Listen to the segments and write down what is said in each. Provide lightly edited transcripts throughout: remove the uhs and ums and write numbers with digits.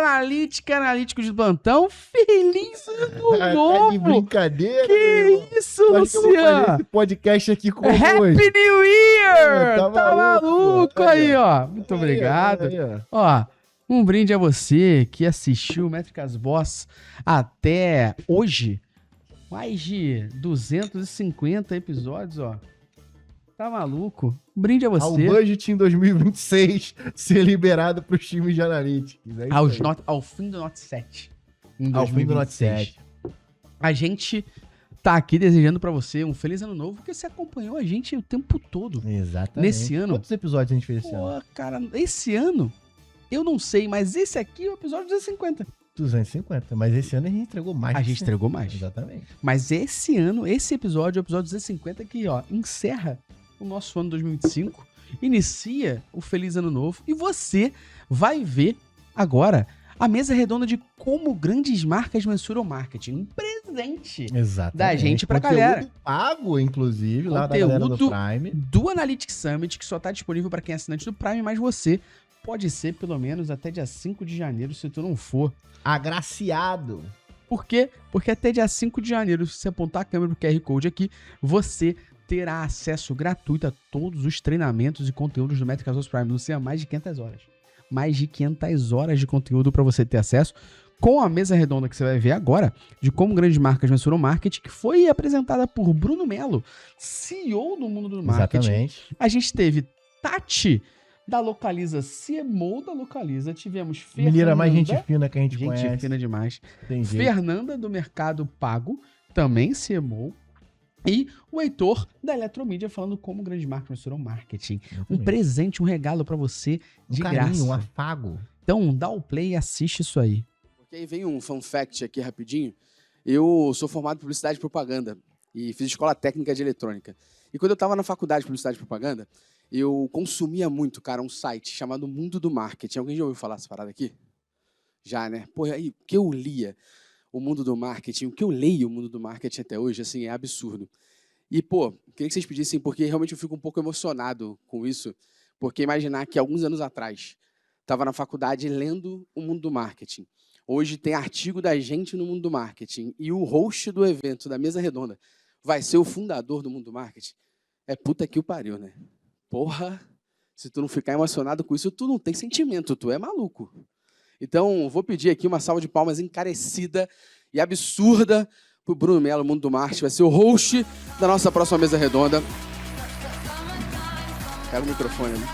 analíticos de plantão, feliz ano Tá novo! de brincadeira, Que meu irmão. isso, Tu acha que eu vou fazer Luciano? esse podcast aqui com Happy hoje? New Year! Tá Tá maluco pô. aí, ó. Muito Aí, obrigado. aí, ó. Ó, um brinde a você que assistiu o Métricas Boss até hoje. Mais de 250 episódios, ó. Tá maluco? Um brinde a Ao você. budget em 2026 ser liberado para os times de analytics. É isso aí. Ao fim do Note 7. Em Ao fim do Note 2026. 7. A gente tá aqui desejando pra você um feliz ano novo, porque você acompanhou a gente o tempo todo. Exatamente. Nesse ano- Quantos episódios a gente fez esse ano? Pô, cara, esse ano, eu não sei, mas esse aqui é o episódio 250. 250. Mas esse ano a gente entregou mais. A que gente 100. entregou mais. Exatamente. Mas esse ano, esse episódio é o episódio 250 que, ó, encerra o nosso ano 2025, inicia o Feliz Ano Novo e você vai ver agora a mesa redonda de como grandes marcas mensuram marketing. Um presente Exatamente. da gente pra Conteúdo galera. pago, inclusive, lá da galera do Conteúdo Prime. do Analytics Summit, que só tá disponível para quem é assinante do Prime, mas você pode ser pelo menos até dia 5 de janeiro, se tu não for. Agraciado. Por quê? Porque até dia 5 de janeiro, se você apontar a câmera pro QR Code aqui, você terá acesso gratuito a todos os treinamentos e conteúdos do Métricas Boss Prime. Não sei, mais de 500 horas. Mais de 500 horas de conteúdo para você ter acesso, com a mesa redonda que você vai ver agora, de como grandes marcas mensuram marketing, que foi apresentada por Bruno Melo, CEO do mundo do marketing. Exatamente. A gente teve Tati, da Localiza, CMO da Localiza. Tivemos Fernanda. Menina mais gente fina que a gente Gente conhece. fina demais. Tem jeito. Fernanda, do Mercado Pago, também CMO. E o Heitor, da Eletromídia, falando como grandes marcas mensuram marketing. Um Exatamente. presente, um regalo pra você de carinho, graça. um afago. Então, dá o play e assiste isso aí. Porque aí vem um fun fact aqui rapidinho. Eu sou formado em publicidade e propaganda e fiz escola técnica de eletrônica. E quando eu estava na faculdade de publicidade e propaganda, eu consumia muito, cara, um site chamado Mundo do Marketing. Alguém já ouviu falar essa parada aqui? Já, né? Pô, aí, o que eu lia o Mundo do Marketing, o que eu leio o Mundo do Marketing até hoje, assim, é absurdo. E, pô, queria que vocês pedissem, porque realmente eu fico um pouco emocionado com isso, porque imaginar que alguns anos atrás estava na faculdade lendo o Mundo do Marketing. Hoje tem artigo da gente no Mundo do Marketing e o host do evento, da mesa redonda, vai ser o fundador do Mundo do Marketing. É puta que o pariu, né? Porra, se tu não ficar emocionado com isso, tu não tem sentimento, tu é maluco. Então, vou pedir aqui uma salva de palmas encarecida e absurda pro Bruno Melo, Mundo do Marketing, vai ser o host da nossa próxima mesa redonda. Pega o microfone ali.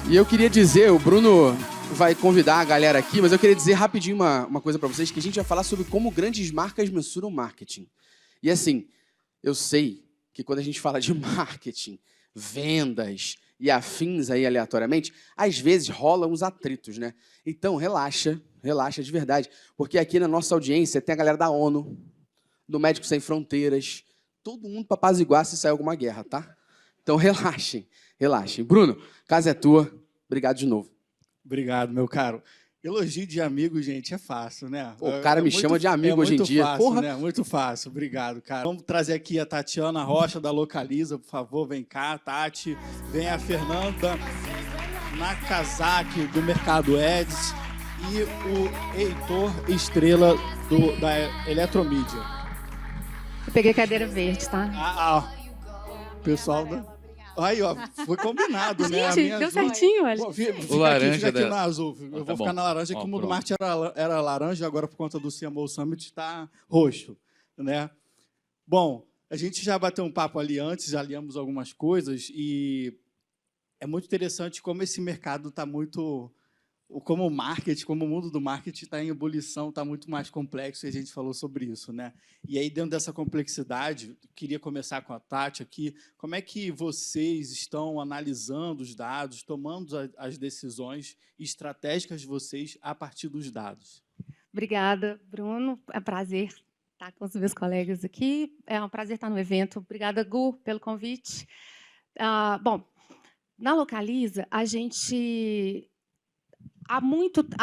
E eu queria dizer, o Bruno vai convidar a galera aqui, mas eu queria dizer rapidinho uma coisa para vocês, que a gente vai falar sobre como grandes marcas mensuram marketing. E assim, eu sei que quando a gente fala de marketing, vendas e afins aí aleatoriamente, às vezes rolam uns atritos, né? Então, relaxa de verdade, porque aqui na nossa audiência tem a galera da ONU, do Médicos Sem Fronteiras, todo mundo para apaziguar se sair alguma guerra, tá? Então, relaxem. Bruno, casa é tua. Obrigado de novo. Obrigado, meu caro. Elogio de amigo, gente, é fácil, né? Pô, o cara me chama de amigo hoje em dia. Fácil, Porra. né? Muito fácil, obrigado, cara. Vamos trazer aqui a Tatiana Rocha, da Localiza, por favor, vem cá, Tati. Vem a Fernanda Nakazaki, do Mercado Eds. E o Heitor Estrela, da Eletromídia. Eu peguei cadeira verde, tá? Pessoal da... Aí, ó, foi combinado, né? A Gente, minha deu azul... certinho, olha. Pô, fica O laranja fica aqui dela. na azul. Eu tá vou bom. ficar na laranja, que Ó, o Mundo pronto. Marketing era laranja, agora por conta do CMO Summit está roxo, né? Bom, a gente já bateu um papo ali antes, já liamos algumas coisas e é muito interessante como esse mercado está muito... Como o marketing, como o mundo do marketing está em ebulição, está muito mais complexo, e a gente falou sobre isso, né? E aí, dentro dessa complexidade, queria começar com a Tati aqui. Como é que vocês estão analisando os dados, tomando as decisões estratégicas de vocês a partir dos dados? Obrigada, Bruno. É um prazer estar com os meus colegas aqui. É um prazer estar no evento. Obrigada, Gu, pelo convite. Bom, na Localiza, a gente... Há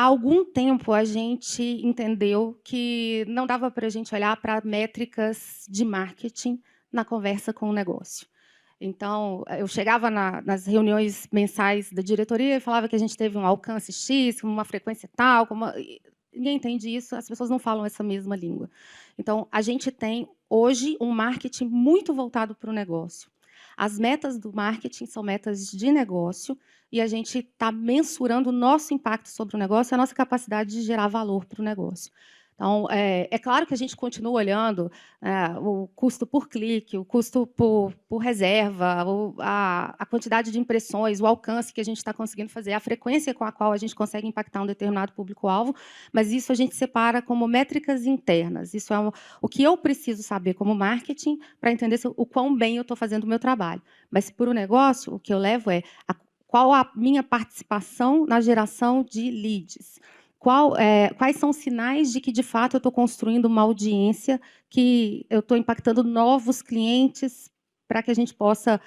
algum tempo a gente entendeu que não dava para a gente olhar para métricas de marketing na conversa com o negócio. Então, eu chegava nas reuniões mensais da diretoria e falava que a gente teve um alcance X, com uma frequência tal, ninguém entende isso, as pessoas não falam essa mesma língua. Então, a gente tem, hoje, um marketing muito voltado para o negócio. As metas do marketing são metas de negócio e a gente está mensurando o nosso impacto sobre o negócio e a nossa capacidade de gerar valor para o negócio. Então, é claro que a gente continua olhando o custo por clique, o custo por reserva, a quantidade de impressões, o alcance que a gente está conseguindo fazer, a frequência com a qual a gente consegue impactar um determinado público-alvo, mas isso a gente separa como métricas internas. Isso é o que eu preciso saber como marketing para entender o quão bem eu estou fazendo o meu trabalho. Mas, por o negócio, o que eu levo é qual a minha participação na geração de leads. Quais são os sinais de que, de fato, eu estou construindo uma audiência, que eu estou impactando novos clientes para que a gente possa,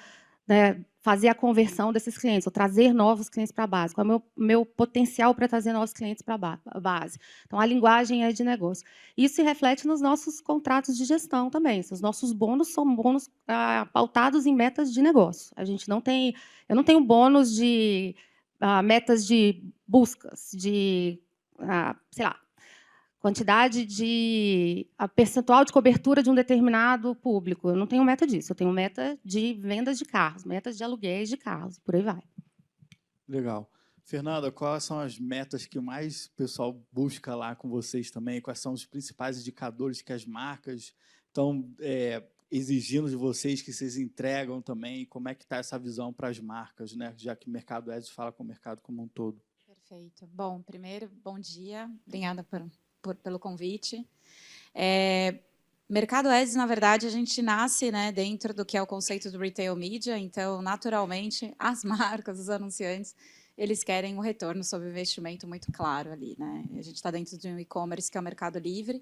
né, fazer a conversão desses clientes, ou trazer novos clientes para a base. Qual é o meu potencial para trazer novos clientes para a base? Então, a linguagem é de negócio. Isso se reflete nos nossos contratos de gestão também. Os nossos bônus são bônus pautados em metas de negócio. Eu não tenho bônus de metas de buscas, de sei lá, quantidade de percentual de cobertura de um determinado público. Eu não tenho meta disso. Eu tenho meta de vendas de carros, metas de aluguéis de carros, por aí vai. Legal. Fernanda, quais são as metas que mais o pessoal busca lá com vocês também? Quais são os principais indicadores que as marcas estão exigindo de vocês, que vocês entregam também? Como é que está essa visão para as marcas, né? Já que o Mercado Ads fala com o mercado como um todo. Perfeito. Bom, primeiro, bom dia. Obrigada pelo convite. Mercado Ads, na verdade, a gente nasce, né, dentro do que é o conceito do Retail Media, então, naturalmente, as marcas, os anunciantes, eles querem um retorno sobre investimento muito claro ali, né? A gente está dentro de um e-commerce que é o Mercado Livre,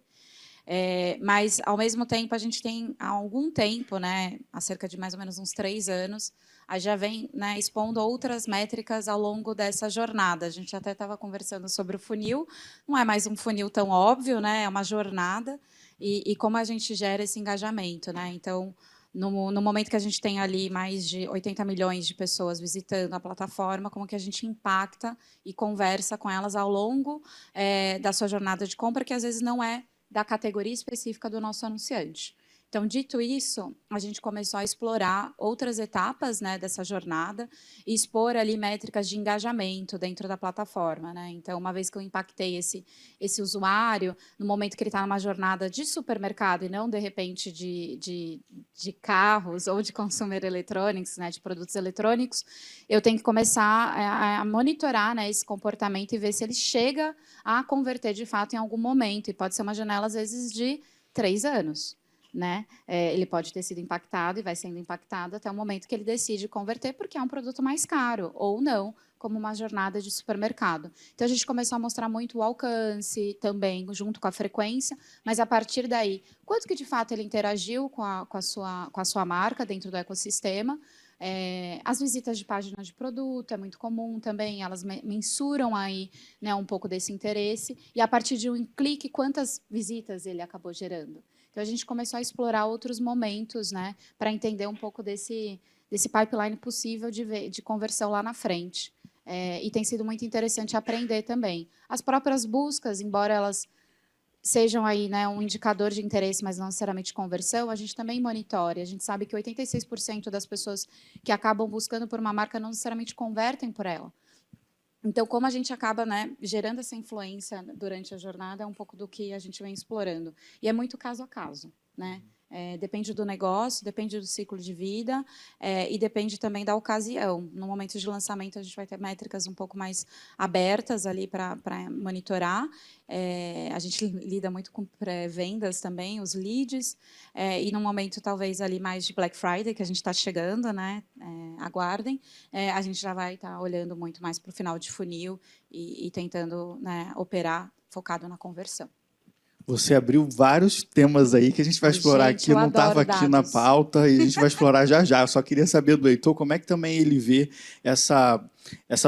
mas, ao mesmo tempo, a gente tem, há algum tempo, né, há cerca de mais ou menos uns 3 anos, a já vem, né, expondo outras métricas ao longo dessa jornada. A gente até estava conversando sobre o funil, não é mais um funil tão óbvio, né, é uma jornada, e como a gente gera esse engajamento, né? Então, no momento que a gente tem ali mais de 80 milhões de pessoas visitando a plataforma, como que a gente impacta e conversa com elas ao longo da sua jornada de compra, que às vezes não é da categoria específica do nosso anunciante. Então, dito isso, a gente começou a explorar outras etapas, né, dessa jornada e expor ali métricas de engajamento dentro da plataforma, né? Então, uma vez que eu impactei esse usuário, no momento que ele está numa jornada de supermercado e não, de repente, de carros ou de consumer electronics, né, de produtos eletrônicos, eu tenho que começar a monitorar, né, esse comportamento e ver se ele chega a converter, de fato, em algum momento. E pode ser uma janela, às vezes, de 3 anos. Né? Ele pode ter sido impactado e vai sendo impactado até o momento que ele decide converter, porque é um produto mais caro, ou não, como uma jornada de supermercado. Então, a gente começou a mostrar muito o alcance também, junto com a frequência, mas, a partir daí, quanto que, de fato, ele interagiu com a sua marca dentro do ecossistema. As visitas de página de produto é muito comum também, elas mensuram aí, né, um pouco desse interesse, e, a partir de um clique, quantas visitas ele acabou gerando. Então, a gente começou a explorar outros momentos, né, para entender um pouco desse pipeline possível de conversão lá na frente. E tem sido muito interessante aprender também. As próprias buscas, embora elas sejam aí, né, um indicador de interesse, mas não necessariamente conversão, a gente também monitora. A gente sabe que 86% das pessoas que acabam buscando por uma marca não necessariamente convertem por ela. Então, como a gente acaba, né, gerando essa influência durante a jornada, é um pouco do que a gente vem explorando. E é muito caso a caso, né? Depende do negócio, depende do ciclo de vida e depende também da ocasião. No momento de lançamento, a gente vai ter métricas um pouco mais abertas ali para monitorar. A gente lida muito com pré-vendas também, os leads, e no momento, talvez, ali mais de Black Friday, que a gente está chegando, né? Aguardem, a gente já vai estar olhando muito mais para o final de funil e tentando, né, operar focado na conversão. Você abriu vários temas aí que a gente vai explorar Gente, aqui, eu não estava adoro aqui na dados. pauta e a gente vai explorar já já. Eu só queria saber do Heitor como é que também ele vê essa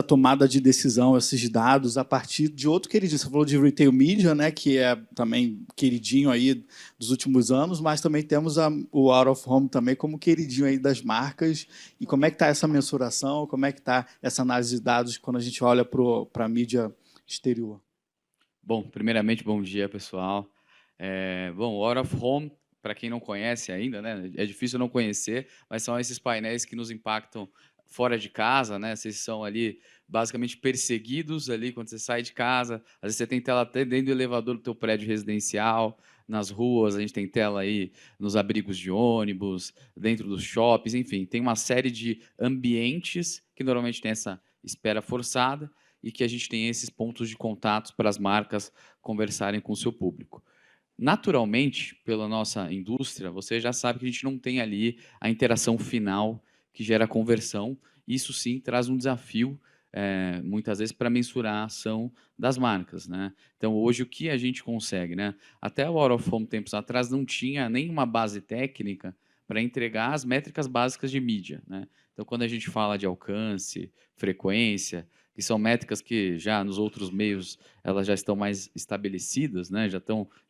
tomada de decisão, esses dados, a partir de outro queridinho. Você falou de retail media, né, que é também queridinho aí dos últimos anos, mas também temos o out of home também como queridinho aí das marcas. E como é que está essa mensuração, como é que está essa análise de dados quando a gente olha para a mídia exterior? Bom, primeiramente, bom dia, pessoal. Bom, o Out of Home, para quem não conhece ainda, né, é difícil não conhecer, mas são esses painéis que nos impactam fora de casa, né? Vocês são ali basicamente perseguidos ali quando você sai de casa. Às vezes você tem tela até dentro do elevador do teu prédio residencial, nas ruas, a gente tem tela aí nos abrigos de ônibus, dentro dos shoppings, enfim, tem uma série de ambientes que normalmente tem essa espera forçada e que a gente tem esses pontos de contato para as marcas conversarem com o seu público. Naturalmente, pela nossa indústria, você já sabe que a gente não tem ali a interação final que gera conversão. Isso sim traz um desafio, muitas vezes, para mensurar a ação das marcas, né? Então, hoje, o que a gente consegue, né? Até o Out of Home, tempos atrás, não tinha nenhuma base técnica para entregar as métricas básicas de mídia, né? Então, quando a gente fala de alcance, frequência, que são métricas que já nos outros meios elas já estão mais estabelecidas, né? Já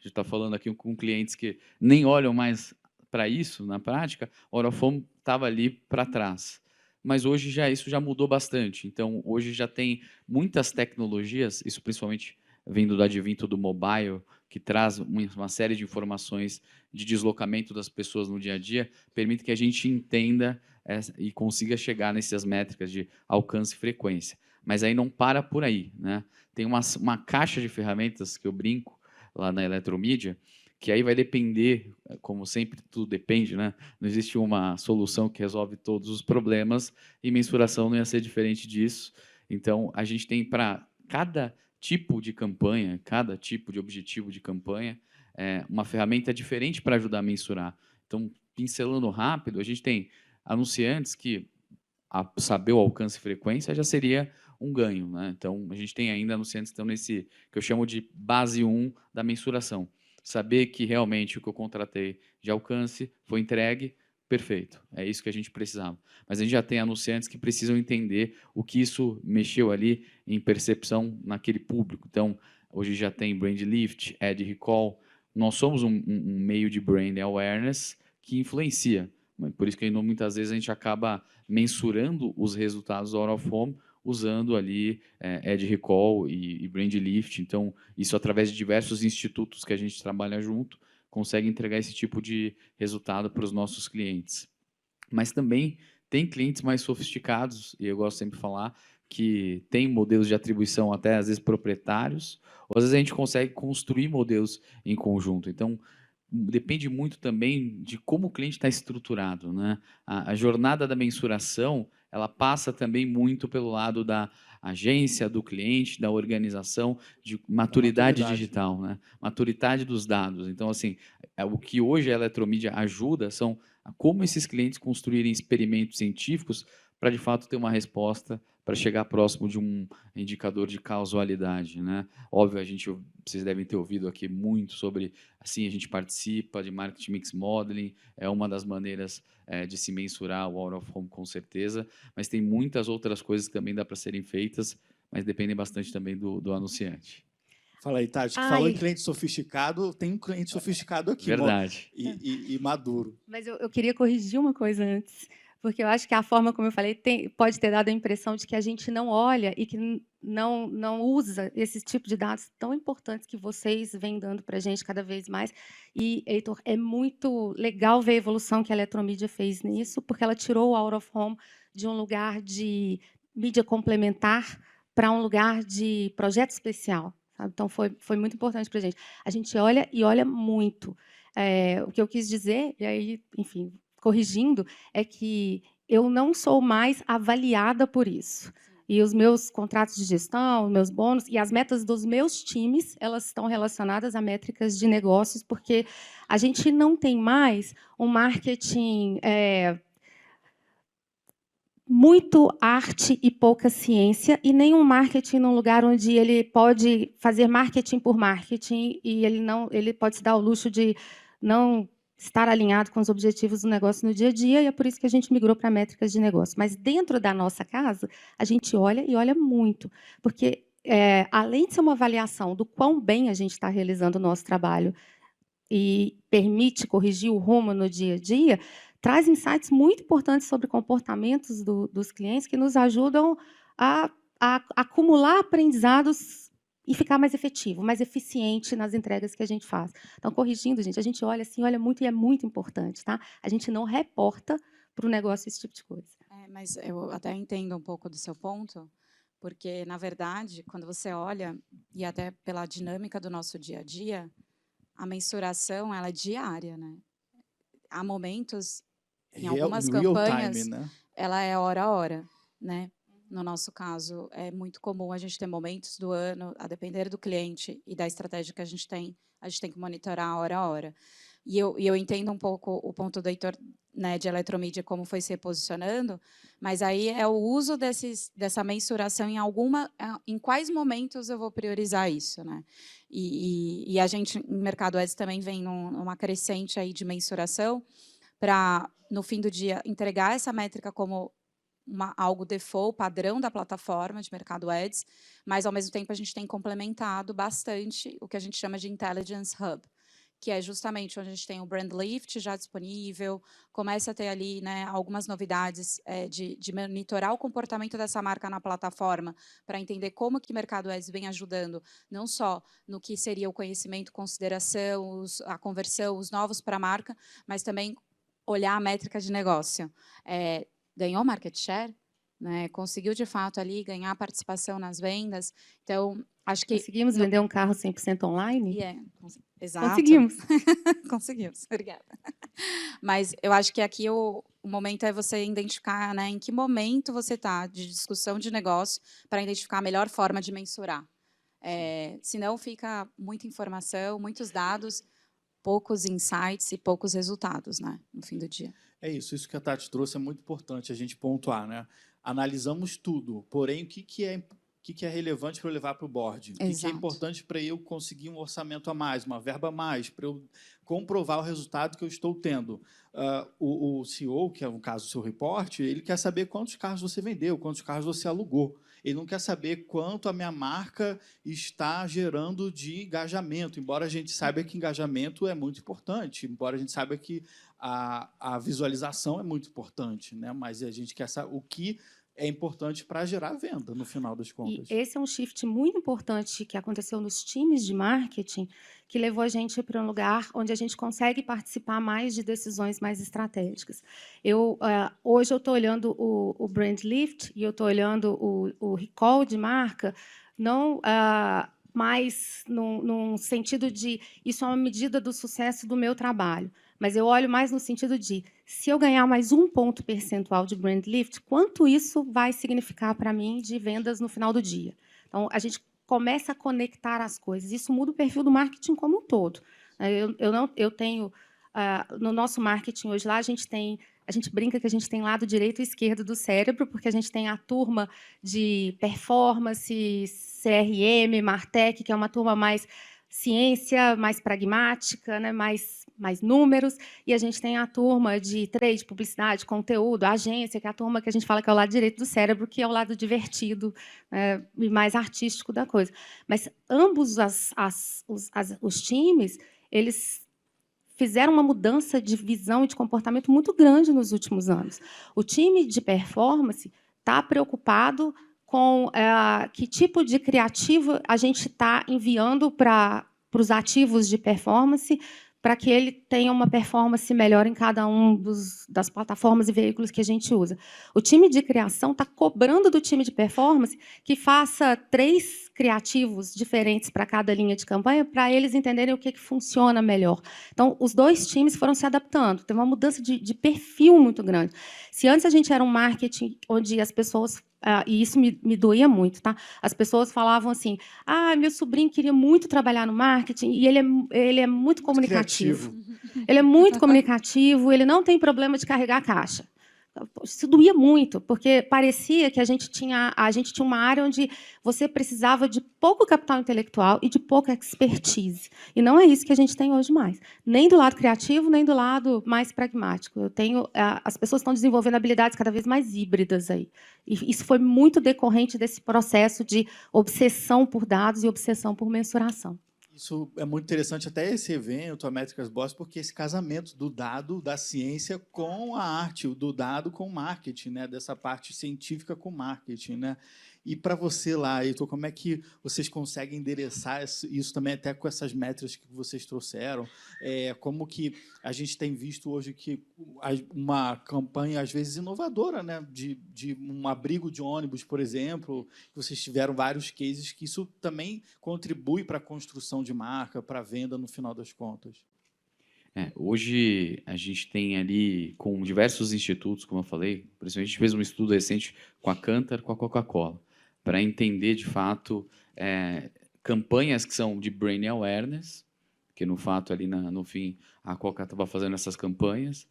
está falando aqui com clientes que nem olham mais para isso na prática. A Orofome estava ali para trás, mas hoje isso já mudou bastante. Então hoje já tem muitas tecnologias, isso principalmente vindo do advento do mobile, que traz uma série de informações de deslocamento das pessoas no dia a dia, permite que a gente entenda e consiga chegar nessas métricas de alcance e frequência. Mas aí não para por aí, né? Tem uma caixa de ferramentas que eu brinco lá na Eletromídia, que aí vai depender, como sempre tudo depende, né? Não existe uma solução que resolve todos os problemas e mensuração não ia ser diferente disso. Então, a gente tem para cada tipo de campanha, cada tipo de objetivo de campanha, uma ferramenta diferente para ajudar a mensurar. Então, pincelando rápido, a gente tem anunciantes que saber o alcance e frequência já seria um ganho, né? Então, a gente tem ainda anunciantes que estão nesse que eu chamo de base 1 da mensuração. Saber que realmente o que eu contratei de alcance foi entregue, perfeito. É isso que a gente precisava. Mas a gente já tem anunciantes que precisam entender o que isso mexeu ali em percepção naquele público. Então, hoje já tem brand lift, ad recall. Nós somos um meio de brand awareness que influencia. Por isso que muitas vezes a gente acaba mensurando os resultados do out of home usando ali ad recall e brand lift. Então, isso através de diversos institutos que a gente trabalha junto, consegue entregar esse tipo de resultado para os nossos clientes. Mas também tem clientes mais sofisticados, e eu gosto sempre de falar, que tem modelos de atribuição até, às vezes, proprietários, ou às vezes a gente consegue construir modelos em conjunto. Então, depende muito também de como o cliente está estruturado, né? A jornada da mensuração, ela passa também muito pelo lado da agência, do cliente, da organização, de maturidade digital, né? Maturidade dos dados. Então, assim, o que hoje a Eletromídia ajuda são como esses clientes construírem experimentos científicos para, de fato, ter uma resposta para chegar próximo de um indicador de causalidade, né? Óbvio, vocês devem ter ouvido aqui muito sobre, assim, a gente participa de Marketing Mix Modeling, é uma das maneiras de se mensurar o out of home, com certeza, mas tem muitas outras coisas que também dá para serem feitas, mas dependem bastante também do anunciante. Fala aí, Tati, que falou em cliente sofisticado, tem um cliente sofisticado aqui. Verdade. E maduro. Mas eu queria corrigir uma coisa antes, porque eu acho que a forma como eu falei pode ter dado a impressão de que a gente não olha e que não usa esse tipo de dados tão importantes que vocês vêm dando para a gente cada vez mais. E, Heitor, é muito legal ver a evolução que a Eletromídia fez nisso, porque ela tirou o out of home de um lugar de mídia complementar para um lugar de projeto especial. Sabe? Então, foi muito importante para a gente. A gente olha e olha muito. O que eu quis dizer, e aí, enfim, corrigindo, é que eu não sou mais avaliada por isso. E os meus contratos de gestão, os meus bônus e as metas dos meus times, elas estão relacionadas a métricas de negócios, porque a gente não tem mais um marketing muito arte e pouca ciência, e nenhum marketing num lugar onde ele pode fazer marketing por marketing e ele pode se dar o luxo de não estar alinhado com os objetivos do negócio no dia a dia, e é por isso que a gente migrou para métricas de negócio. Mas dentro da nossa casa, a gente olha e olha muito, porque além de ser uma avaliação do quão bem a gente está realizando o nosso trabalho e permite corrigir o rumo no dia a dia, traz insights muito importantes sobre comportamentos dos clientes que nos ajudam a acumular aprendizados e ficar mais efetivo, mais eficiente nas entregas que a gente faz. Então, corrigindo, gente, a gente olha assim, olha muito, e é muito importante, tá? A gente não reporta para o negócio esse tipo de coisa. Mas eu até entendo um pouco do seu ponto, porque, na verdade, quando você olha, e até pela dinâmica do nosso dia a dia, a mensuração ela é diária, né? Há momentos, em algumas campanhas, time, né? ela é hora a hora, né? No nosso caso, é muito comum a gente ter momentos do ano, a depender do cliente e da estratégia que a gente tem que monitorar hora a hora. E eu entendo um pouco o ponto do Heitor, né, de eletromídia, como foi se reposicionando, mas aí é o uso dessa mensuração em quais momentos eu vou priorizar isso, né? E a gente, em Mercado Ads, também vem numa crescente aí de mensuração para, no fim do dia, entregar essa métrica como algo default, padrão da plataforma de Mercado Ads, mas, ao mesmo tempo, a gente tem complementado bastante o que a gente chama de Intelligence Hub, que é justamente onde a gente tem o Brand Lift já disponível, começa a ter ali, né, algumas novidades de monitorar o comportamento dessa marca na plataforma para entender como que o Mercado Ads vem ajudando, não só no que seria o conhecimento, consideração, a conversão, os novos para a marca, mas também olhar a métrica de negócio. Ganhou market share, né, conseguiu, de fato, ali ganhar participação nas vendas. Então, acho que... Conseguimos vender um carro 100% online? Exato. Conseguimos. Conseguimos, obrigada. Mas eu acho que aqui o momento é você identificar, né, em que momento você está de discussão de negócio para identificar a melhor forma de mensurar. Senão fica muita informação, muitos dados, poucos insights e poucos resultados, né, no fim do dia. É isso que a Tati trouxe é muito importante a gente pontuar, né? Analisamos tudo, porém, o que é relevante para eu levar para o board? O que é importante para eu conseguir um orçamento a mais, uma verba a mais, para eu comprovar o resultado que eu estou tendo? O CEO, que é no caso o seu report, ele quer saber quantos carros você vendeu, quantos carros você alugou. Ele não quer saber quanto a minha marca está gerando de engajamento, embora a gente saiba que engajamento é muito importante, embora a gente saiba que a visualização é muito importante, né? Mas a gente quer saber o que é importante para gerar venda, no final das contas. E esse é um shift muito importante que aconteceu nos times de marketing, que levou a gente para um lugar onde a gente consegue participar mais de decisões mais estratégicas. Hoje eu estou olhando o Brand Lift e eu estou olhando o recall de marca, não mais num sentido de isso é uma medida do sucesso do meu trabalho, mas eu olho mais no sentido de, se eu ganhar mais 1 ponto percentual de Brand Lift, quanto isso vai significar para mim de vendas no final do dia? Então, a gente começa a conectar as coisas. Isso muda o perfil do marketing como um todo. Eu tenho, no nosso marketing hoje lá, a gente brinca que a gente tem lado direito e esquerdo do cérebro, porque a gente tem a turma de performance, CRM, Martech, que é uma turma mais ciência, mais pragmática, né, mais números, e a gente tem a turma de trade, publicidade, conteúdo, agência, que é a turma que a gente fala que é o lado direito do cérebro, que é o lado divertido, e mais artístico da coisa. Mas ambos os times, eles fizeram uma mudança de visão e de comportamento muito grande nos últimos anos. O time de performance está preocupado com que tipo de criativo a gente está enviando para os ativos de performance, para que ele tenha uma performance melhor em cada das plataformas e veículos que a gente usa. O time de criação está cobrando do time de performance que faça 3 criativos diferentes para cada linha de campanha, para eles entenderem o que funciona melhor. Então, os 2 times foram se adaptando. Teve uma mudança de perfil muito grande. Se antes a gente era um marketing onde as pessoas... e isso me doía muito, tá? As pessoas falavam assim: meu sobrinho queria muito trabalhar no marketing e ele é muito comunicativo. Ele é muito comunicativo, ele não tem problema de carregar a caixa. Isso doía muito, porque parecia que a gente tinha uma área onde você precisava de pouco capital intelectual e de pouca expertise. E não é isso que a gente tem hoje mais. Nem do lado criativo, nem do lado mais pragmático. As pessoas estão desenvolvendo habilidades cada vez mais híbridas aí. E isso foi muito decorrente desse processo de obsessão por dados e obsessão por mensuração. Isso é muito interessante, até esse evento, a Métricas Boss, porque esse casamento do dado, da ciência com a arte, do dado com o marketing, né? Dessa parte científica com marketing, né? E para você lá, Heitor, como é que vocês conseguem endereçar isso também, até com essas métricas que vocês trouxeram? Como que a gente tem visto hoje que uma campanha, às vezes, inovadora, né? de um abrigo de ônibus, por exemplo, que vocês tiveram vários cases, que isso também contribui para a construção de marca, para a venda, no final das contas. Hoje a gente tem ali, com diversos institutos, como eu falei, principalmente a gente fez um estudo recente com a Kantar, com a Coca-Cola, para entender, de fato, campanhas que são de brain awareness, que, no fato, ali no fim, a Coca estava fazendo essas campanhas,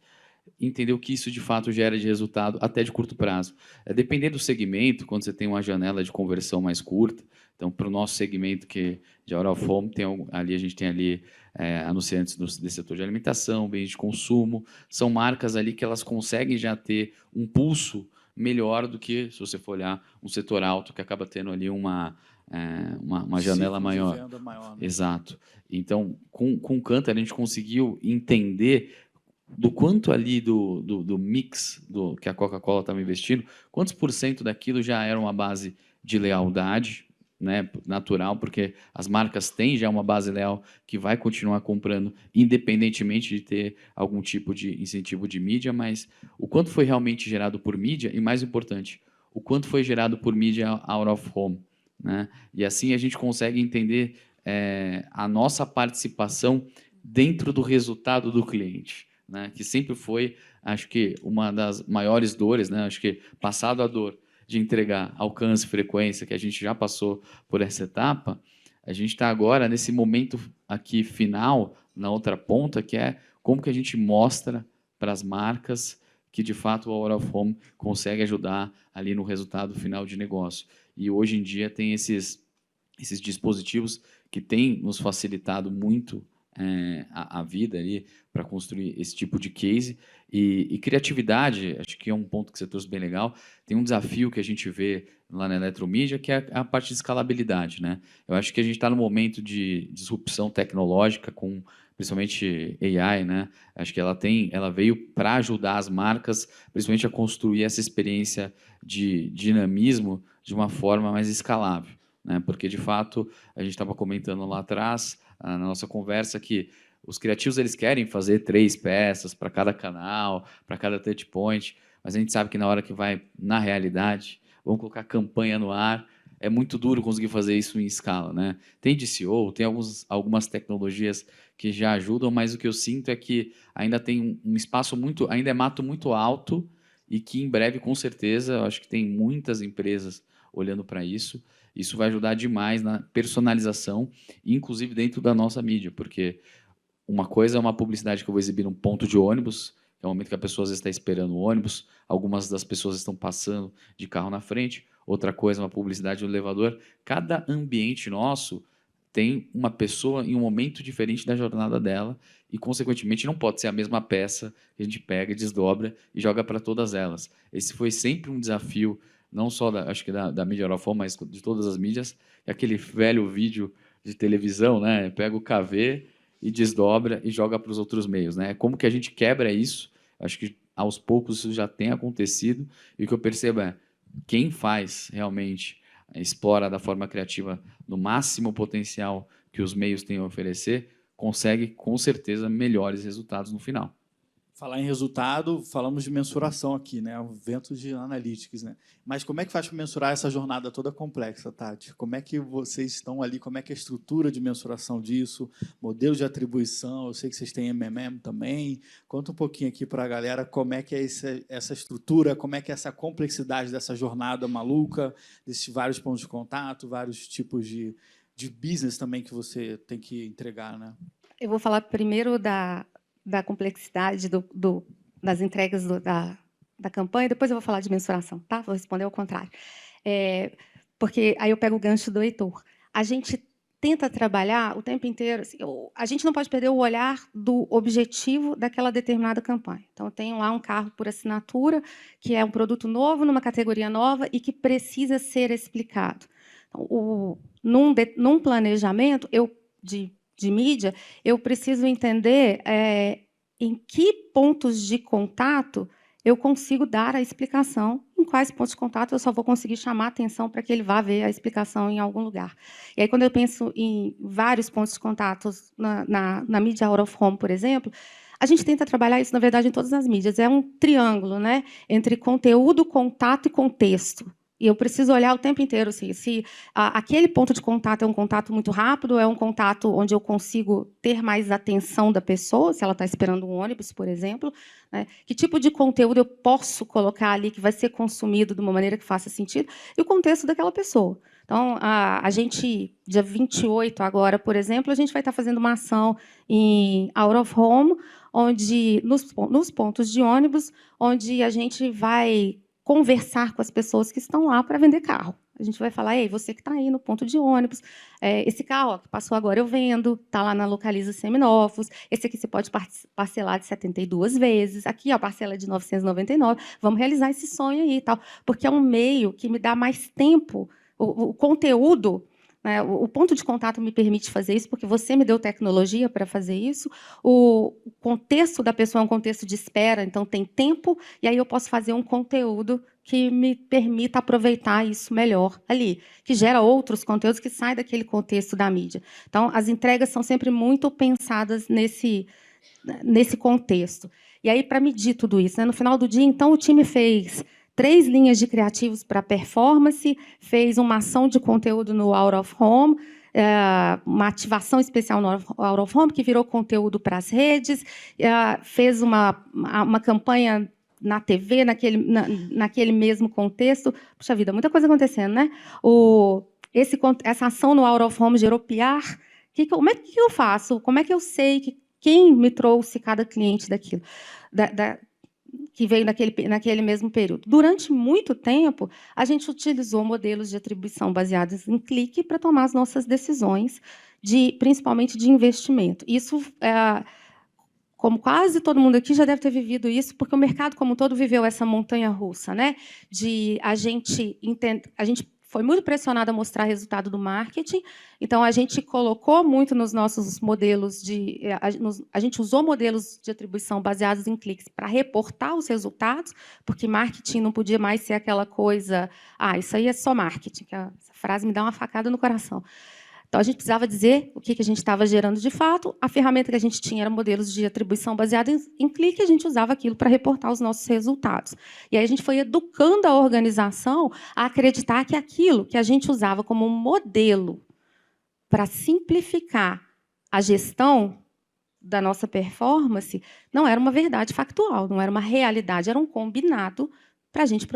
entender o que isso, de fato, gera de resultado, até de curto prazo. Dependendo do segmento, quando você tem uma janela de conversão mais curta, então, para o nosso segmento que de Out of Home, a gente tem ali anunciantes do setor de alimentação, bens de consumo, são marcas ali que elas conseguem já ter um pulso melhor do que, se você for olhar, um setor alto, que acaba tendo ali uma janela maior. De venda maior, né? Exato. Então, com o Kantar, a gente conseguiu entender do quanto ali do mix que a Coca-Cola estava investindo, quantos % daquilo já era uma base de lealdade, né, natural, porque as marcas têm já uma base leal que vai continuar comprando, independentemente de ter algum tipo de incentivo de mídia, mas o quanto foi realmente gerado por mídia e, mais importante, o quanto foi gerado por mídia out of home, né? E assim a gente consegue entender a nossa participação dentro do resultado do cliente, né? Que sempre foi, acho que, uma das maiores dores, né? Acho que, passado a dor de entregar alcance e frequência, que a gente já passou por essa etapa, a gente está agora nesse momento aqui final, na outra ponta, que é como que a gente mostra para as marcas que, de fato, o Out of Home consegue ajudar ali no resultado final de negócio. E, hoje em dia, tem esses dispositivos que têm nos facilitado muito a vida ali para construir esse tipo de case. E criatividade, acho que é um ponto que você trouxe bem legal. Tem um desafio que a gente vê lá na Eletromídia, que é a parte de escalabilidade, né? Eu acho que a gente está no momento de disrupção tecnológica, com principalmente AI, né? Acho que ela veio para ajudar as marcas, principalmente a construir essa experiência de dinamismo de uma forma mais escalável, né? Porque, de fato, a gente estava comentando lá atrás, na nossa conversa, que os criativos eles querem fazer 3 peças para cada canal, para cada touch point, mas a gente sabe que na hora que vai na realidade, vamos colocar campanha no ar, é muito duro conseguir fazer isso em escala, né? Tem DCO, tem algumas tecnologias que já ajudam, mas o que eu sinto é que ainda tem um espaço ainda é mato muito alto, e que em breve, com certeza, eu acho que tem muitas empresas olhando para isso. Isso vai ajudar demais na personalização, inclusive dentro da nossa mídia, porque uma coisa é uma publicidade que eu vou exibir num ponto de ônibus, que é o momento que a pessoa às vezes está esperando o ônibus, algumas das pessoas estão passando de carro na frente, outra coisa é uma publicidade no elevador. Cada ambiente nosso tem uma pessoa em um momento diferente da jornada dela e, consequentemente, não pode ser a mesma peça que a gente pega, desdobra e joga para todas elas. Esse foi sempre um desafio, não só acho que da mídia Out of Home, mas de todas as mídias. É aquele velho vídeo de televisão, né? Pega o KV e desdobra e joga para os outros meios, né? Como que a gente quebra isso? Acho que aos poucos isso já tem acontecido, e o que eu percebo é quem faz realmente, explora da forma criativa no máximo potencial que os meios têm a oferecer, consegue com certeza melhores resultados no final. Falar em resultado, falamos de mensuração aqui, né? O evento de analytics, né? Mas como é que faz para mensurar essa jornada toda complexa, Tati? Como é que vocês estão ali? Como é que é a estrutura de mensuração disso? Modelo de atribuição? Eu sei que vocês têm MMM também. Conta um pouquinho aqui para a galera como é que é essa estrutura, como é que é essa complexidade dessa jornada maluca, desses vários pontos de contato, vários tipos de business também que você tem que entregar, né? Eu vou falar primeiro da complexidade das entregas da campanha, depois eu vou falar de mensuração, tá? Vou responder ao contrário. Porque aí eu pego o gancho do Heitor. A gente tenta trabalhar o tempo inteiro. Assim, a gente não pode perder o olhar do objetivo daquela determinada campanha. Então, eu tenho lá um carro por assinatura, que é um produto novo, numa categoria nova e que precisa ser explicado. Então, num planejamento de mídia, eu preciso entender em que pontos de contato eu consigo dar a explicação, em quais pontos de contato eu só vou conseguir chamar a atenção para que ele vá ver a explicação em algum lugar. E aí, quando eu penso em vários pontos de contato na mídia out of home, por exemplo, a gente tenta trabalhar isso, na verdade, em todas as mídias. É um triângulo, né, entre conteúdo, contato e contexto. E eu preciso olhar o tempo inteiro assim, se aquele ponto de contato é um contato muito rápido, é um contato onde eu consigo ter mais atenção da pessoa, se ela está esperando um ônibus, por exemplo, né? Que tipo de conteúdo eu posso colocar ali que vai ser consumido de uma maneira que faça sentido, e o contexto daquela pessoa. Então, a gente, dia 28 agora, por exemplo, a gente vai estar fazendo uma ação em out of home, onde nos pontos de ônibus, onde a gente vai conversar com as pessoas que estão lá para vender carro. A gente vai falar, ei, você que está aí no ponto de ônibus, esse carro que passou agora eu vendo, está lá na Localiza Seminovos, esse aqui você pode parcelar de 72 vezes, aqui a parcela é de 999, vamos realizar esse sonho aí, tal, porque é um meio que me dá mais tempo, o conteúdo, né, o ponto de contato me permite fazer isso, porque você me deu tecnologia para fazer isso, o contexto da pessoa é um contexto de espera, então tem tempo, e aí eu posso fazer um conteúdo que me permita aproveitar isso melhor ali, que gera outros conteúdos que saem daquele contexto da mídia. Então, as entregas são sempre muito pensadas nesse contexto. E aí, para medir tudo isso, né, no final do dia, então, o time fez 3 linhas de criativos para performance, fez uma ação de conteúdo no out of home, uma ativação especial no out of home, que virou conteúdo para as redes, fez uma campanha na TV, naquele mesmo contexto. Puxa vida, muita coisa acontecendo, né? Essa ação no out of home gerou PR. Como é que eu faço? Como é que eu sei quem me trouxe cada cliente daquilo? Que veio naquele mesmo período. Durante muito tempo, a gente utilizou modelos de atribuição baseados em clique para tomar as nossas decisões, principalmente de investimento. Isso, como quase todo mundo aqui já deve ter vivido isso, porque o mercado como um todo viveu essa montanha-russa, né? A gente foi muito pressionado a mostrar resultado do marketing, então a gente colocou muito nos nossos modelos a gente usou modelos de atribuição baseados em cliques para reportar os resultados, porque marketing não podia mais ser aquela coisa, isso aí é só marketing, que essa frase me dá uma facada no coração. Então, a gente precisava dizer o que a gente estava gerando de fato. A ferramenta que a gente tinha era modelos de atribuição baseados em clique, e a gente usava aquilo para reportar os nossos resultados. E aí a gente foi educando a organização a acreditar que aquilo que a gente usava como modelo para simplificar a gestão da nossa performance não era uma verdade factual, não era uma realidade, era um combinado para a gente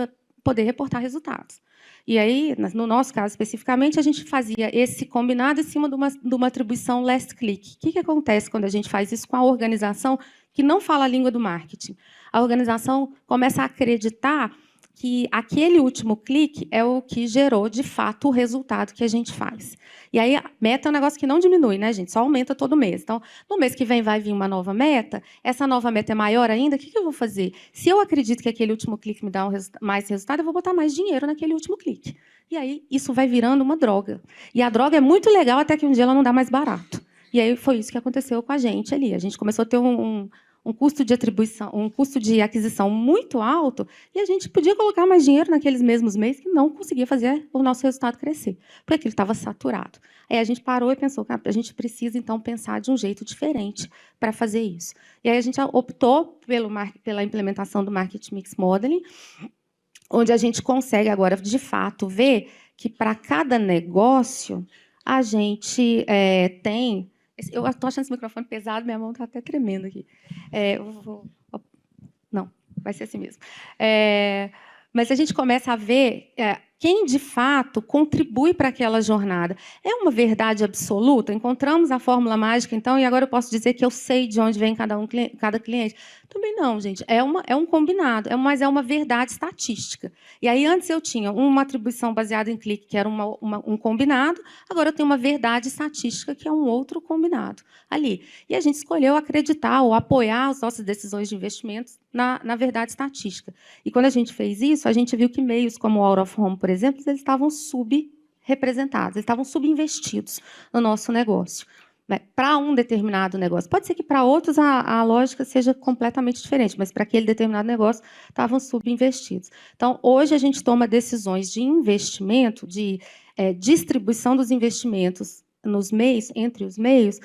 poder reportar resultados. E aí, no nosso caso especificamente, a gente fazia esse combinado em cima de uma atribuição last click. O que acontece quando a gente faz isso com a organização que não fala a língua do marketing? A organização começa a acreditar que aquele último clique é o que gerou, de fato, o resultado que a gente faz. E aí, a meta é um negócio que não diminui, né, gente? Só aumenta todo mês. Então, no mês que vem vai vir uma nova meta, essa nova meta é maior ainda, o que eu vou fazer? Se eu acredito que aquele último clique me dá mais resultado, eu vou botar mais dinheiro naquele último clique. E aí, isso vai virando uma droga. E a droga é muito legal até que um dia ela não dá mais barato. E aí, foi isso que aconteceu com a gente ali. A gente começou a ter um custo de atribuição, um custo de aquisição muito alto, e a gente podia colocar mais dinheiro naqueles mesmos meses que não conseguia fazer o nosso resultado crescer, porque aquilo estava saturado. Aí a gente parou e pensou que a gente precisa, então, pensar de um jeito diferente para fazer isso. E aí a gente optou pela implementação do Market Mix Modeling, onde a gente consegue agora, de fato, ver que, para cada negócio, a gente tem... Eu estou achando esse microfone pesado, minha mão está até tremendo aqui. Não, vai ser assim mesmo. Mas a gente começa a ver quem, de fato, contribui para aquela jornada. É uma verdade absoluta? Encontramos a fórmula mágica, então, e agora eu posso dizer que eu sei de onde vem cada cliente? Também não, gente. É um combinado, mas é uma verdade estatística. E aí, antes eu tinha uma atribuição baseada em clique, que era um combinado, agora eu tenho uma verdade estatística, que é um outro combinado ali. E a gente escolheu acreditar ou apoiar as nossas decisões de investimentos na verdade estatística. E quando a gente fez isso, a gente viu que meios como o Out of Home, por exemplo, eles estavam subrepresentados, eles estavam subinvestidos no nosso negócio. Para um determinado negócio. Pode ser que para outros a lógica seja completamente diferente, mas para aquele determinado negócio estavam subinvestidos. Então, hoje a gente toma decisões de investimento, de distribuição dos investimentos nos meios, entre os meios,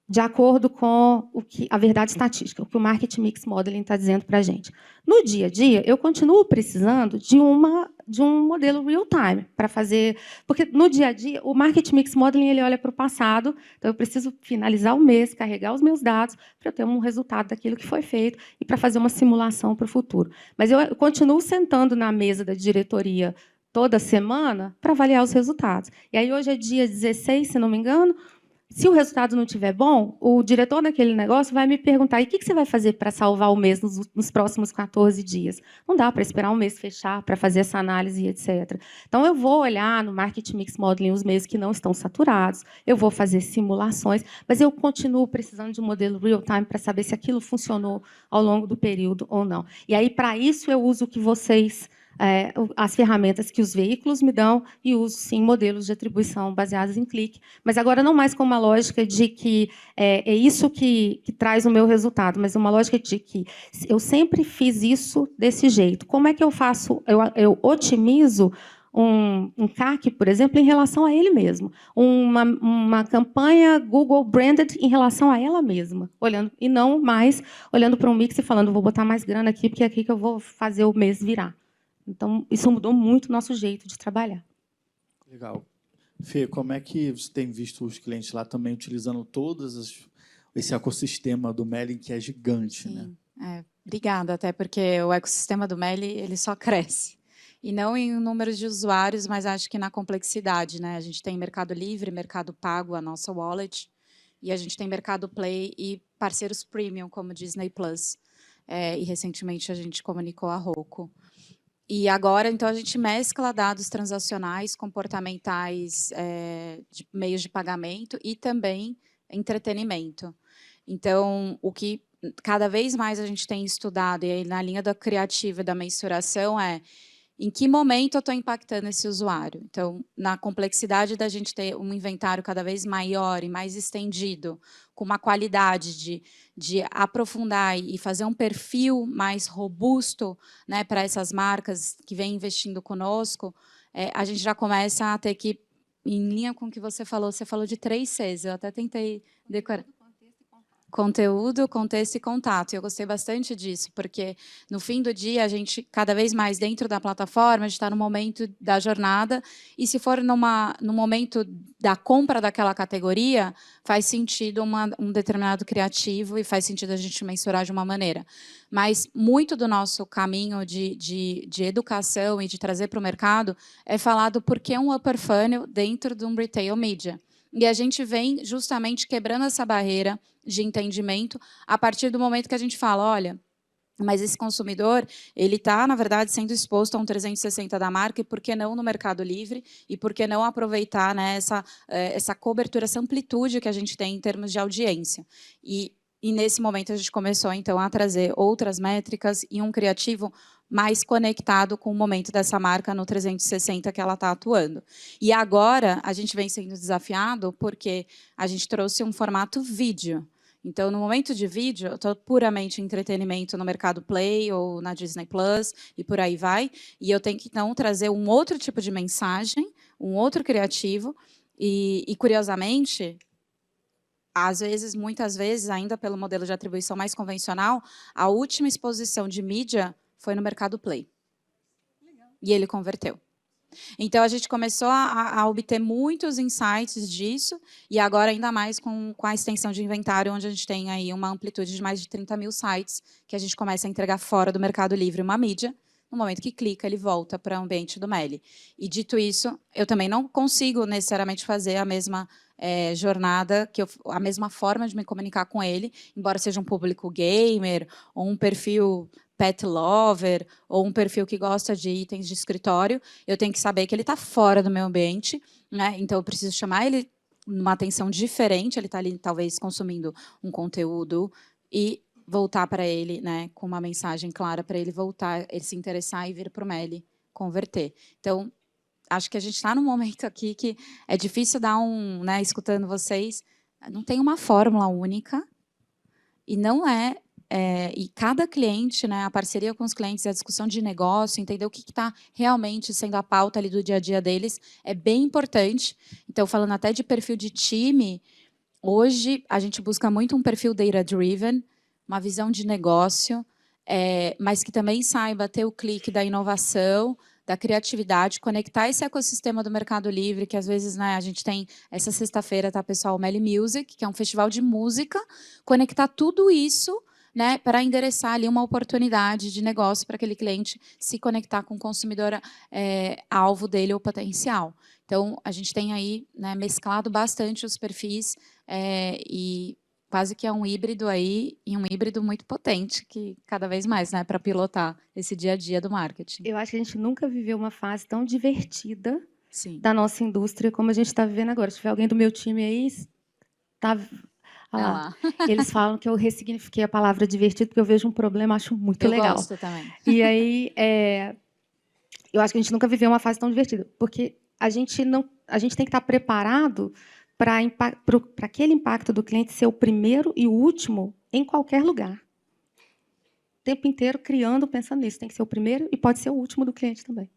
de acordo com a verdade estatística, o que o Market Mix Modeling está dizendo para a gente. No dia a dia, eu continuo precisando de um modelo real-time para fazer... Porque, no dia a dia, o Market Mix Modeling ele olha para o passado, então eu preciso finalizar o mês, carregar os meus dados, para eu ter um resultado daquilo que foi feito e para fazer uma simulação para o futuro. Mas eu continuo sentando na mesa da diretoria toda semana para avaliar os resultados. E aí, hoje é dia 16, se não me engano. Se o resultado não estiver bom, o diretor daquele negócio vai me perguntar: e o que você vai fazer para salvar o mês nos próximos 14 dias? Não dá para esperar um mês fechar para fazer essa análise, etc. Então, eu vou olhar no Market Mix Modeling os meios que não estão saturados, eu vou fazer simulações, mas eu continuo precisando de um modelo real-time para saber se aquilo funcionou ao longo do período ou não. E aí, para isso, eu uso o que vocês... as ferramentas que os veículos me dão e uso, sim, modelos de atribuição baseados em clique, mas agora não mais com uma lógica de que é isso que traz o meu resultado, mas uma lógica de que eu sempre fiz isso desse jeito. Como é que eu faço? Eu otimizo um CAC, por exemplo, em relação a ele mesmo. Uma campanha Google Branded em relação a ela mesma, olhando, e não mais olhando para um mix e falando: vou botar mais grana aqui, porque é aqui que eu vou fazer o mês virar. Então, isso mudou muito o nosso jeito de trabalhar. Legal. Fê, como é que você tem visto os clientes lá também utilizando esse ecossistema do Meli, que é gigante, Sim. né? Obrigada, até porque o ecossistema do Meli ele só cresce. E não em número de usuários, mas acho que na complexidade, né? A gente tem Mercado Livre, Mercado Pago, a nossa wallet, e a gente tem Mercado Play e parceiros premium, como Disney Plus. E recentemente a gente comunicou a Roku. E agora, então, a gente mescla dados transacionais, comportamentais, de meios de pagamento e também entretenimento. Então, o que cada vez mais a gente tem estudado, e aí na linha da criativa e da mensuração, em que momento eu estou impactando esse usuário. Então, na complexidade da gente ter um inventário cada vez maior e mais estendido, com uma qualidade de aprofundar e fazer um perfil mais robusto, né, para essas marcas que vêm investindo conosco, a gente já começa a ter que, em linha com o que você falou de 3 Cs, eu até tentei decorar. Conteúdo, contexto e contato. E eu gostei bastante disso, porque, no fim do dia, a gente, cada vez mais dentro da plataforma, a gente está no momento da jornada, e se for no momento da compra daquela categoria, faz sentido um determinado criativo e faz sentido a gente mensurar de uma maneira. Mas muito do nosso caminho de educação e de trazer para o mercado é falar do porquê um upper funnel dentro de um retail media. E a gente vem justamente quebrando essa barreira de entendimento a partir do momento que a gente fala: olha, mas esse consumidor ele está, na verdade, sendo exposto a um 360 da marca, e por que não no Mercado Livre? E por que não aproveitar, né, essa cobertura, essa amplitude que a gente tem em termos de audiência? E nesse momento a gente começou, então, a trazer outras métricas e um criativo mais conectado com o momento dessa marca no 360 que ela está atuando. E agora a gente vem sendo desafiado porque a gente trouxe um formato vídeo. Então, no momento de vídeo, eu estou puramente em entretenimento no Mercado Play ou na Disney Plus e por aí vai. E eu tenho que, então, trazer um outro tipo de mensagem, um outro criativo. E curiosamente, às vezes, muitas vezes, ainda pelo modelo de atribuição mais convencional, a última exposição de mídia foi no Mercado Play. E ele converteu. Então, a gente começou a obter muitos insights disso, e agora ainda mais com a extensão de inventário, onde a gente tem aí uma amplitude de mais de 30 mil sites, que a gente começa a entregar fora do Mercado Livre uma mídia, no momento que clica, ele volta para o ambiente do Meli. E, dito isso, eu também não consigo necessariamente fazer a mesma jornada, a mesma forma de me comunicar com ele, embora seja um público gamer, ou um perfil pet lover, ou um perfil que gosta de itens de escritório, eu tenho que saber que ele está fora do meu ambiente, né? Então, eu preciso chamar ele numa atenção diferente, ele está ali, talvez, consumindo um conteúdo, e voltar para ele, né, com uma mensagem clara para ele voltar, ele se interessar e vir para o Meli converter. Então, acho que a gente está num momento aqui que é difícil dar né, escutando vocês, não tem uma fórmula única, e não e cada cliente, né, a parceria com os clientes, a discussão de negócio, entender o que está realmente sendo a pauta ali do dia a dia deles, é bem importante. Então, falando até de perfil de time, hoje a gente busca muito um perfil data-driven, uma visão de negócio, mas que também saiba ter o clique da inovação, da criatividade, conectar esse ecossistema do Mercado Livre, que às vezes, né, a gente tem, essa sexta-feira, tá, pessoal, o Meli Music, que é um festival de música, conectar tudo isso, né, para endereçar ali uma oportunidade de negócio para aquele cliente se conectar com o consumidor alvo dele ou potencial. Então, a gente tem aí, né, mesclado bastante os perfis e quase que é um híbrido aí, e um híbrido muito potente, que cada vez mais, né, para pilotar esse dia a dia do marketing. Eu acho que a gente nunca viveu uma fase tão divertida Sim. da nossa indústria como a gente está vivendo agora. Se tiver alguém do meu time aí, tá... Olha lá. Eles falam que eu ressignifiquei a palavra divertido, porque eu vejo um problema, acho muito legal. Eu gosto também. E aí, eu acho que a gente nunca viveu uma fase tão divertida, porque a gente tem que estar preparado para aquele impacto do cliente ser o primeiro e o último em qualquer lugar. O tempo inteiro criando, pensando nisso. Tem que ser o primeiro e pode ser o último do cliente também.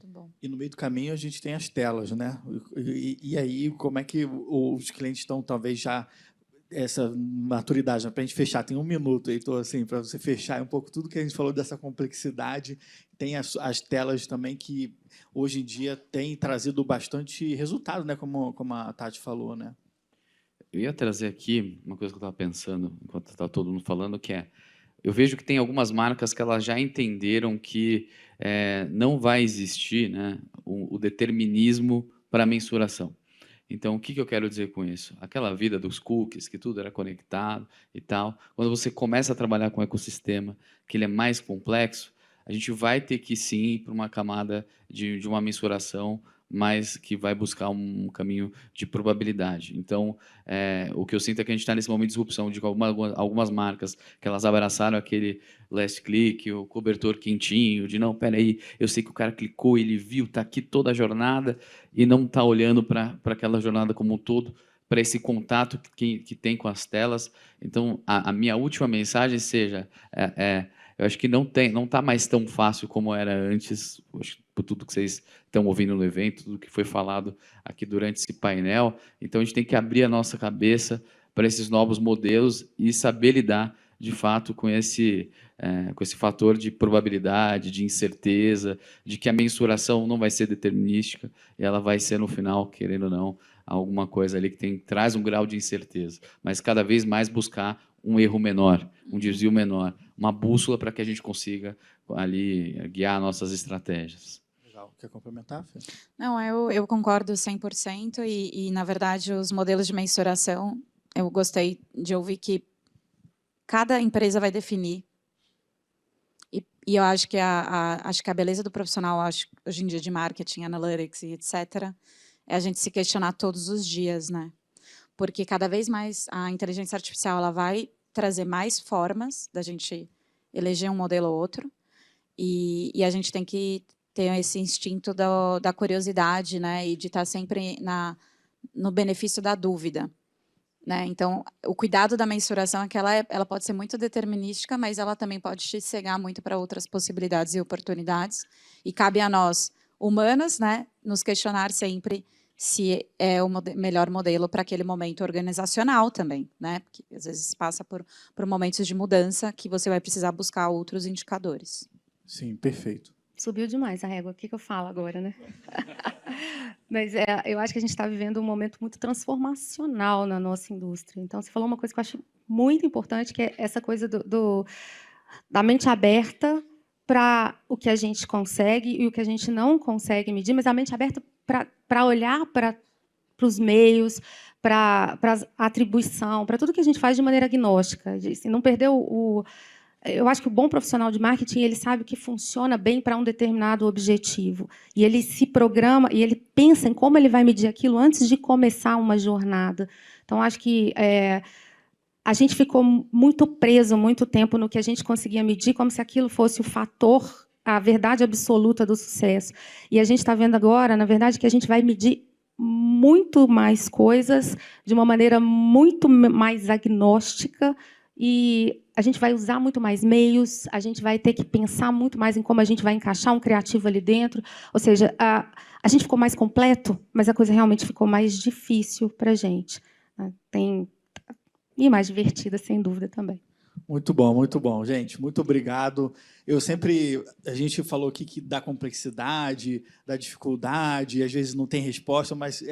Muito bom. E no meio do caminho a gente tem as telas, né? E aí, como é que os clientes estão, talvez, já essa maturidade, né? Para a gente fechar, tem 1 minuto, Heitor, assim, para você fechar um pouco tudo que a gente falou dessa complexidade. Tem as telas também que, hoje em dia, têm trazido bastante resultado, né? Como a Tati falou, né? Eu ia trazer aqui uma coisa que eu estava pensando, enquanto está todo mundo falando, que eu vejo que tem algumas marcas que elas já entenderam que não vai existir, né, o determinismo para a mensuração. Então, o que eu quero dizer com isso? Aquela vida dos cookies, que tudo era conectado e tal, quando você começa a trabalhar com o ecossistema, que ele é mais complexo, a gente vai ter que, sim, ir para uma camada de uma mensuração, mas que vai buscar um caminho de probabilidade. Então, o que eu sinto é que a gente está nesse momento de disrupção de algumas marcas que elas abraçaram aquele last click, o cobertor quentinho, de não, peraí, eu sei que o cara clicou, ele viu, está aqui toda a jornada e não está olhando para aquela jornada como um todo, para esse contato que tem com as telas. Então, a minha última mensagem seja... eu acho que não está mais tão fácil como era antes, por tudo que vocês estão ouvindo no evento, tudo que foi falado aqui durante esse painel. Então, a gente tem que abrir a nossa cabeça para esses novos modelos e saber lidar, de fato, com esse fator de probabilidade, de incerteza, de que a mensuração não vai ser determinística e ela vai ser, no final, querendo ou não, alguma coisa ali que traz um grau de incerteza. Mas, cada vez mais, buscar um erro menor, um desvio menor, uma bússola para que a gente consiga ali guiar nossas estratégias. Legal. Quer complementar, Fê? Não, eu concordo 100% e, na verdade, os modelos de mensuração, eu gostei de ouvir que cada empresa vai definir. E eu acho que a beleza do profissional, hoje em dia, de marketing, analytics e etc., é a gente se questionar todos os dias, né? Porque cada vez mais a inteligência artificial ela vai trazer mais formas da gente eleger um modelo ou outro, e a gente tem que ter esse instinto da curiosidade, né, e de estar sempre no benefício da dúvida, né? Então, o cuidado da mensuração é que ela pode ser muito determinística, mas ela também pode te cegar muito para outras possibilidades e oportunidades, e cabe a nós, humanos, né, nos questionar sempre se é o melhor modelo para aquele momento organizacional também, né? Porque às vezes passa por momentos de mudança que você vai precisar buscar outros indicadores. Sim, perfeito. Subiu demais a régua. O que eu falo agora, né? Mas eu acho que a gente está vivendo um momento muito transformacional na nossa indústria. Então, você falou uma coisa que eu acho muito importante, que é essa coisa da mente aberta para o que a gente consegue e o que a gente não consegue medir, mas a mente aberta para olhar para os meios, para a atribuição, para tudo que a gente faz de maneira agnóstica. Assim, não perder eu acho que o bom profissional de marketing, ele sabe o que funciona bem para um determinado objetivo. E ele se programa, e ele pensa em como ele vai medir aquilo antes de começar uma jornada. Então, acho que a gente ficou muito preso muito tempo no que a gente conseguia medir, como se aquilo fosse o fator, a verdade absoluta do sucesso. E a gente está vendo agora, na verdade, que a gente vai medir muito mais coisas de uma maneira muito mais agnóstica, e a gente vai usar muito mais meios, a gente vai ter que pensar muito mais em como a gente vai encaixar um criativo ali dentro. Ou seja, a gente ficou mais completo, mas a coisa realmente ficou mais difícil para a gente. E mais divertida, sem dúvida, também. Muito bom, gente. Muito obrigado. A gente falou aqui que da complexidade, da dificuldade, às vezes não tem resposta, mas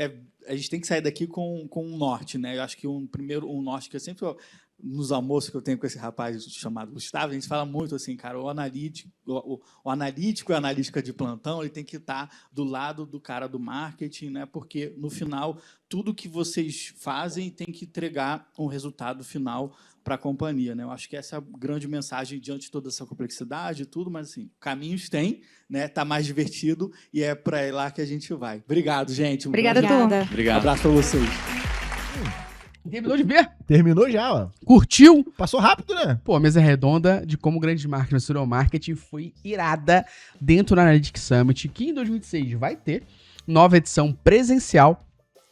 a gente tem que sair daqui com um norte, né? Eu acho que um norte que eu sempre, nos almoços que eu tenho com esse rapaz chamado Gustavo, a gente fala muito assim, cara, o analítico e a analítica de plantão, ele tem que estar do lado do cara do marketing, né? Porque no final tudo que vocês fazem tem que entregar um resultado final para a companhia, né? Eu acho que essa é a grande mensagem diante de toda essa complexidade e tudo, mas assim, caminhos tem, né? Tá mais divertido e é para lá que a gente vai. Obrigado, gente. Obrigada, turma. Obrigado. Um abraço para vocês. Terminou de ver? Terminou já, ó. Curtiu? Passou rápido, né? Pô, a mesa redonda de como grandes marcas no Serial Marketing foi irada dentro da Analytics Summit, que em 2026 vai ter nova edição presencial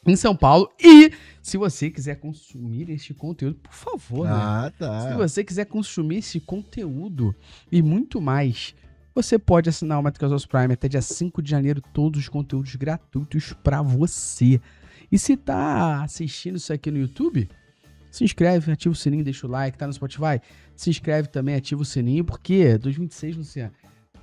em São Paulo. E se você quiser consumir este conteúdo, por favor, né? Tá. Se você quiser consumir esse conteúdo e muito mais, você pode assinar o Métricas Prime até dia 5 de janeiro, todos os conteúdos gratuitos para você. E se tá assistindo isso aqui no YouTube, se inscreve, ativa o sininho, deixa o like, tá no Spotify, se inscreve também, ativa o sininho, porque 2026, Luciano,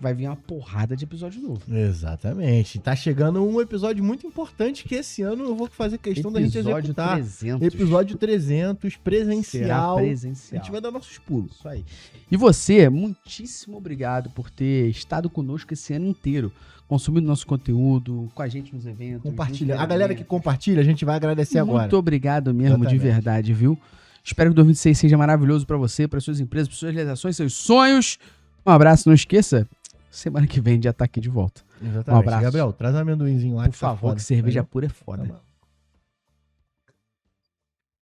vai vir uma porrada de episódio novo. Exatamente. Tá chegando um episódio muito importante que esse ano eu vou fazer questão da gente executar. 300. Episódio 300, presencial. Será presencial. A gente vai dar nossos pulos. Isso aí. E você, muitíssimo obrigado por ter estado conosco esse ano inteiro, consumindo nosso conteúdo, com a gente nos eventos. Compartilha. A galera que compartilha, a gente vai agradecer agora. Muito obrigado mesmo, Exatamente. de verdade, viu? Espero que 2026 seja maravilhoso pra você, para suas empresas, para suas realizações, seus sonhos. Um abraço, não esqueça, semana que vem já tá aqui de volta. Exatamente. Um abraço. Gabriel, traz um amendoinzinho lá. Por que tá favor, foda. que cerveja Valeu. pura é foda. Tá bom.